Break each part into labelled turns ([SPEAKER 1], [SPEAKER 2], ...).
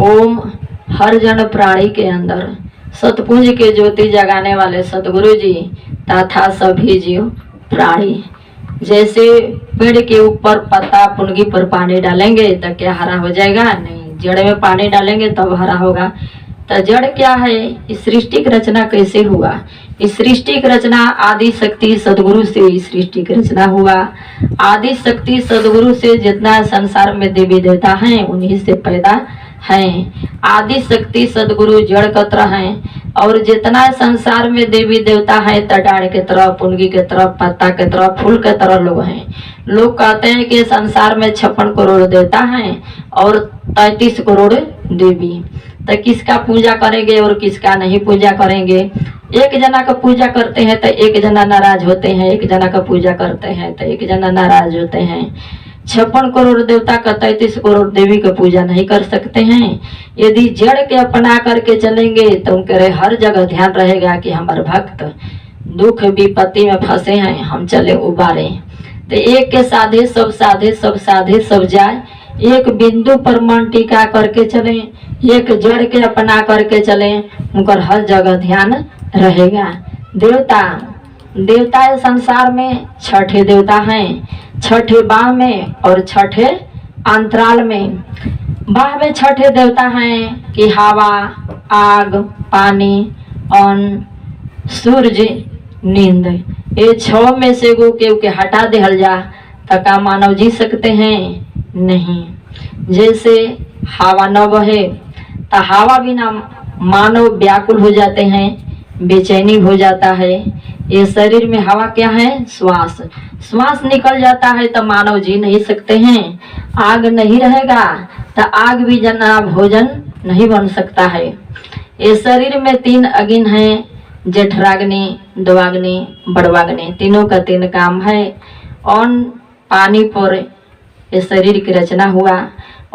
[SPEAKER 1] ओम हर जन प्राणी के अंदर सतपुंज के ज्योति जगाने वाले सतगुरु जी तथा सभी जीव प्राणी। जैसे पेड़ के ऊपर पत्ता पुंगी पर पानी डालेंगे तो क्या हरा हो जाएगा? नहीं। जड़ में पानी डालेंगे तब हरा होगा। तो जड़ क्या है? इस सृष्टि की रचना कैसे हुआ? इस सृष्टि की रचना आदि शक्ति सदगुरु से इस सृष्टि की रचना हुआ। आदि शक्ति सदगुरु से जितना संसार में देवी देवता हैं उन्हीं से पैदा हैं। आदि शक्ति सदगुरु जड़ कत्र हैं और जितना संसार में देवी देवता है तटाड़ के तरह पुंगी के तरह पत्ता के तरह फूल के तरह लोग हैं। लोग कहते हैं कि संसार में 56 करोड़ देवता हैं और 33 करोड़ देवी। तो किसका पूजा करेंगे और किसका नहीं पूजा करेंगे? एक जना का पूजा करते हैं तो एक जना नाराज होते हैं, एक जना का पूजा करते हैं तो एक जना नाराज होते हैं। 56 करोड़ देवता का 33 करोड़ देवी का पूजा नहीं कर सकते हैं। यदि जड़ के अपना करके चलेंगे तो उनके हर जगह ध्यान रहेगा कि हमारे भक्त दुख विपत्ति में फंसे हैं, हम चले उबारे। तो एक के साधे सब साधे, सब साधे सब जाए। एक बिंदु पर मन टीका करके चलें, एक जड़ के अपना करके चलें, उनका हर जगह ध्यान रहेगा। देवता देवता इस संसार में 6 देवता हैं, 6 बाह में और 6 अंतराल में। बाह में 6 देवता हैं कि हवा, आग, पानी, अन्न, सूर्य, नींद। ये 6 में से के हटा देहल जा तो का मानव जी सकते हैं? नहीं। जैसे हवा न बहे तो हवा बिना मानव व्याकुल हो जाते हैं, बेचैनी हो जाता है। ये शरीर में हवा क्या है? श्वास। श्वास निकल जाता है तो मानव जी नहीं सकते हैं। आग नहीं रहेगा तो आग भी जना भोजन नहीं बन सकता है। ये शरीर में 3 अग्नि हैं, जठराग्नि, दोवाग्नि, बड़वाग्नि। तीनों का 3 काम है। अन्न पानी पर ये शरीर की रचना हुआ।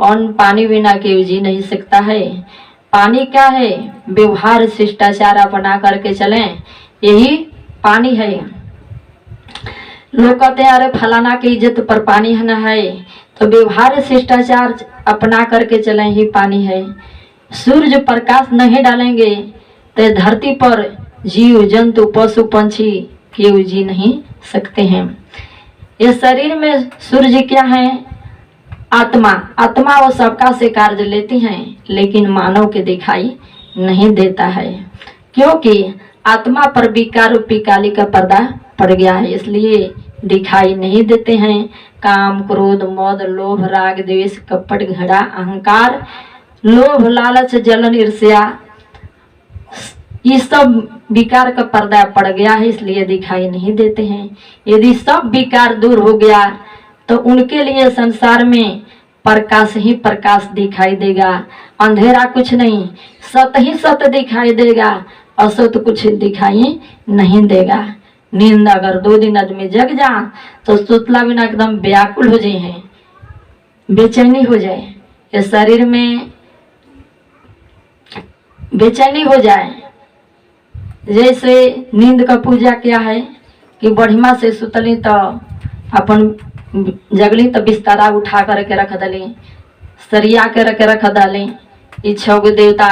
[SPEAKER 1] अन्न पानी बिना केव जी नहीं सकता है। पानी क्या है? व्यवहार शिष्टाचार अपना करके चलें, यही पानी है। लोग कहते हैं अरे फलाना की इज्जत पर पानी है ना है, तो व्यवहार शिष्टाचार अपना करके चलें ही पानी है। सूर्य प्रकाश नहीं डालेंगे तो धरती पर जीव जंतु पशु पंछी केव जी नहीं सकते हैं। ये शरीर में सूर्य क्या है? आत्मा। आत्मा वो सबका से कार्य लेती हैं लेकिन मानव के दिखाई नहीं देता है, क्योंकि आत्मा पर विकार रूपी काली का पर्दा पड़ गया है, इसलिए दिखाई नहीं देते हैं। काम, क्रोध, मद, लोभ, राग, द्वेष, कपट, घृणा, अहंकार, लोभ, लालच, जलन, ईर्ष्या, ये सब विकार का पर्दा पड़ गया है, इसलिए दिखाई नहीं देते हैं। यदि सब विकार दूर हो गया तो उनके लिए संसार में प्रकाश ही प्रकाश दिखाई देगा। अंधेरा कुछ नहीं, सत ही सत दिखाई देगा, असत कुछ दिखाई नहीं देगा। नींद अगर 2 दिन आदमी जग जा तो सुतला बिना एकदम व्याकुल हो जाए हैं, बेचैनी हो जाए। ये शरीर में बेचैनी हो जाए। जैसे नींद का पूजा क्या है कि बढ़िया से सुतली तो अपन जगली तो बिस्तरा उठा करके रख दली, सरिया के रख दली। ये 6 देवता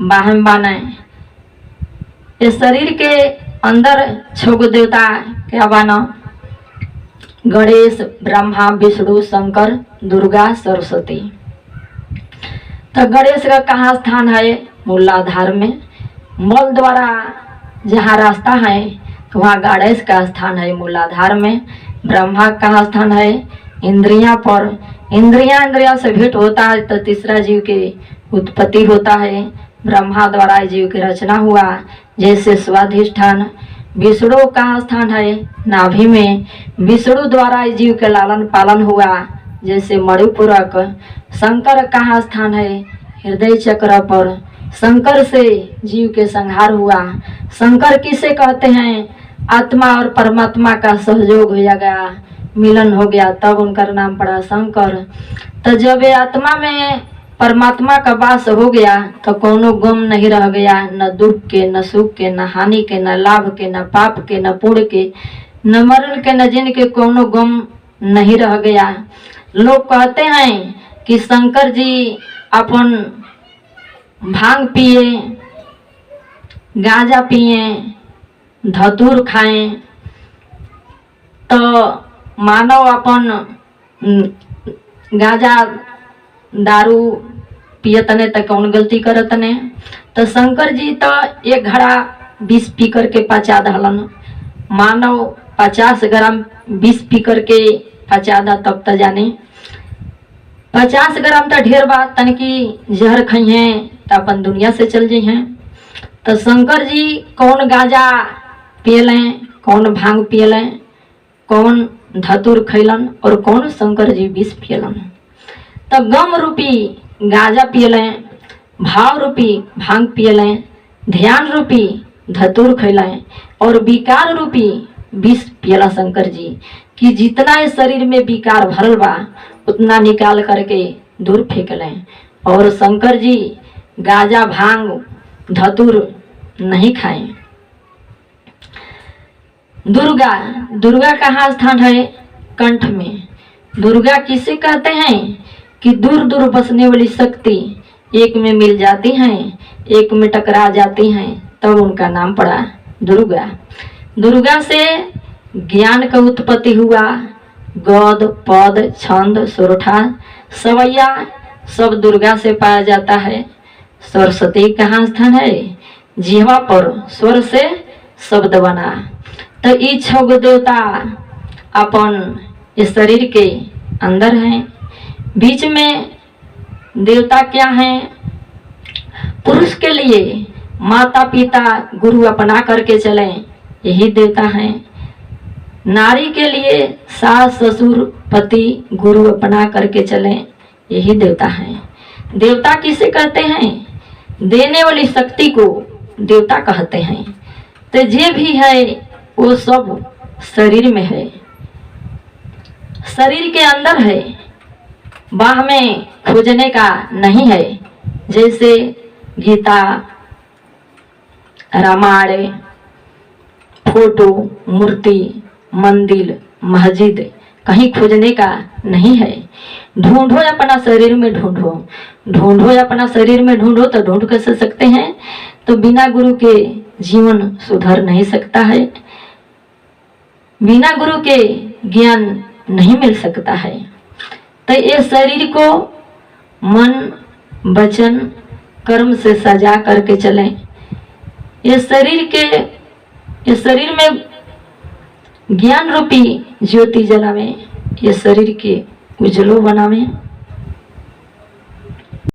[SPEAKER 1] बाह में बाने। इस शरीर के अंदर 6 देवता क्या बाना? गणेश, ब्रह्मा, विष्णु, शंकर, दुर्गा, सरस्वती। तो गणेश का कहाँ स्थान है? मूलाधार में। मल द्वारा जहाँ रास्ता है तो वहाँ गणेश का स्थान है मूलाधार में। ब्रह्मा का स्थान है इंद्रियां पर। इंद्रिया से भेंट होता है तो तीसरा जीव की उत्पत्ति होता है। ब्रह्मा द्वारा जीव की रचना हुआ। जैसे स्वाधिष्ठान। विष्णु का स्थान है नाभि में। विष्णु द्वारा जीव के लालन पालन हुआ। जैसे मणिपूरक। शंकर का स्थान है हृदय चक्र पर। शंकर से जीव के संहार हुआ। शंकर किसे कहते हैं? आत्मा और परमात्मा का सहयोग हो गया, मिलन हो गया, तब उनका नाम पड़ा शंकर। तो जब ये आत्मा में परमात्मा का वास हो गया तो कोनो गम नहीं रह गया, न दुख के, न सुख के, न हानि के, न लाभ के, न पाप के, न पुण्य के, न मरण के, न जिन के, कोनो गम नहीं रह गया। लोग कहते हैं कि शंकर जी अपन भांग पिए, गांजा पिए, धतूर खाएं, तो मानव अपन गांजा दारू पियतने तो कौन गलती करतने। तो शंकर जी तो एक घड़ा विष पी करके पचा दहलन, मानव 50 ग्राम विष पी करके पचा दा, तब तो जाने 50 ग्राम तो ढेर बात, तनकी जहर खइहे तो अपन दुनिया से चल जाइ हैं। तो शंकर जी कौन गांजा पियलें, कौन भांग पियलें, कौन धतूर खैलन और कौन शंकर जी विष पियलन। तो गम रूपी गांजा पियलें, भाव रूपी भांग पियलें, ध्यान रूपी धतूर खैलें और विकार रूपी विष पियला शंकर जी कि जितना इस शरीर में विकार भरल बा उतना निकाल करके दूर फेंक लें। और शंकर जी गांजा भांग धतूर नहीं खाएं। दुर्गा, दुर्गा कहाँ स्थान है? कंठ में। दुर्गा किसे कहते हैं कि दूर दूर बसने वाली शक्ति एक में मिल जाती हैं, एक में टकरा जाती हैं, तब उनका नाम पड़ा दुर्गा। दुर्गा से ज्ञान का उत्पत्ति हुआ। गद, पद, छंद, सोरठा, सवैया सब दुर्गा से पाया जाता है। सरस्वती कहाँ स्थान है? जिह्वा पर स्वर से शब्द बना। तो ये 6 देवता अपन इस शरीर के अंदर हैं। बीच में देवता क्या हैं? पुरुष के लिए माता पिता गुरु अपना करके चलें, यही देवता हैं। नारी के लिए सास ससुर पति गुरु अपना करके चलें, यही देवता हैं। देवता किसे कहते हैं? देने वाली शक्ति को देवता कहते हैं। तो जे भी है वो सब शरीर में है, शरीर के अंदर है, बाह में खोजने का नहीं है। जैसे गीता, रामायण, फोटो, मूर्ति, मंदिर, मस्जिद कहीं खोजने का नहीं है। ढूंढो अपना शरीर में, ढूंढो, ढूंढो अपना शरीर में, ढूंढो। तो ढूंढ कैसे सकते हैं? तो बिना गुरु के जीवन सुधर नहीं सकता है, बिना गुरु के ज्ञान नहीं मिल सकता है। तो ये शरीर को मन, वचन, कर्म से सजा करके चलें। ये शरीर में ज्ञान रूपी ज्योति जलावें, ये शरीर के उज्जवल बनावें।